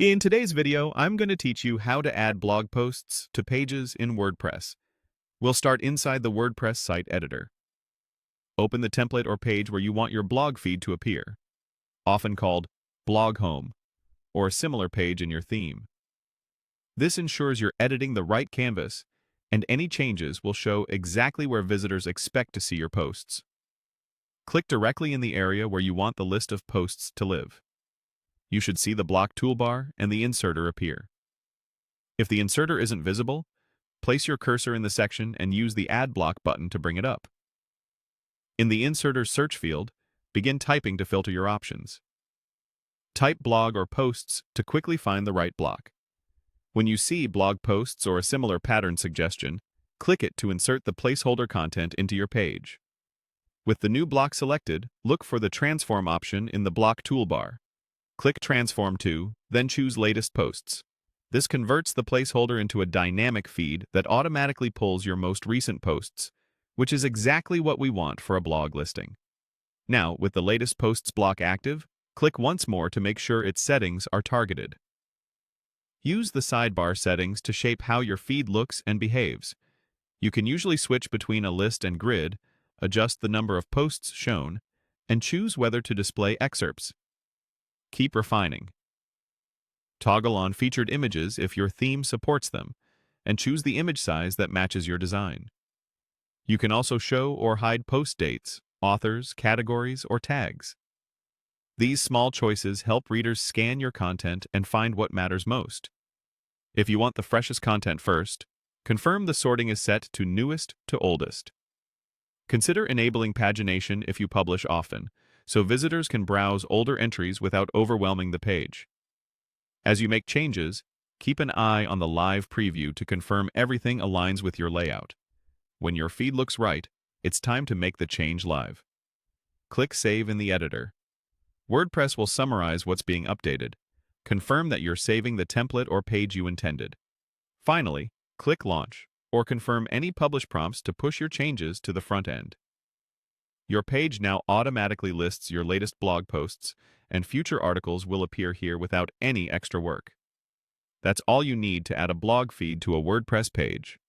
In today's video, I'm going to teach you how to add blog posts to pages in WordPress. We'll start inside the WordPress site editor. Open the template or page where you want your blog feed to appear, often called Blog Home, or a similar page in your theme. This ensures you're editing the right canvas, and any changes will show exactly where visitors expect to see your posts. Click directly in the area where you want the list of posts to live. You should see the block toolbar and the inserter appear. If the inserter isn't visible, place your cursor in the section and use the Add Block button to bring it up. In the inserter search field, begin typing to filter your options. Type blog or posts to quickly find the right block. When you see blog posts or a similar pattern suggestion, click it to insert the placeholder content into your page. With the new block selected, look for the Transform option in the block toolbar. Click Transform to, then choose Latest Posts. This converts the placeholder into a dynamic feed that automatically pulls your most recent posts, which is exactly what we want for a blog listing. Now, with the Latest Posts block active, click once more to make sure its settings are targeted. Use the sidebar settings to shape how your feed looks and behaves. You can usually switch between a list and grid, adjust the number of posts shown, and choose whether to display excerpts. Keep refining. Toggle on featured images if your theme supports them, and choose the image size that matches your design. You can also show or hide post dates, authors, categories, or tags. These small choices help readers scan your content and find what matters most. If you want the freshest content first, confirm the sorting is set to newest to oldest. Consider enabling pagination if you publish often, so visitors can browse older entries without overwhelming the page. As you make changes, keep an eye on the live preview to confirm everything aligns with your layout. When your feed looks right, it's time to make the change live. Click Save in the editor. WordPress will summarize what's being updated. Confirm that you're saving the template or page you intended. Finally, click Launch, or confirm any publish prompts to push your changes to the front end. Your page now automatically lists your latest blog posts, and future articles will appear here without any extra work. That's all you need to add a blog feed to a WordPress page.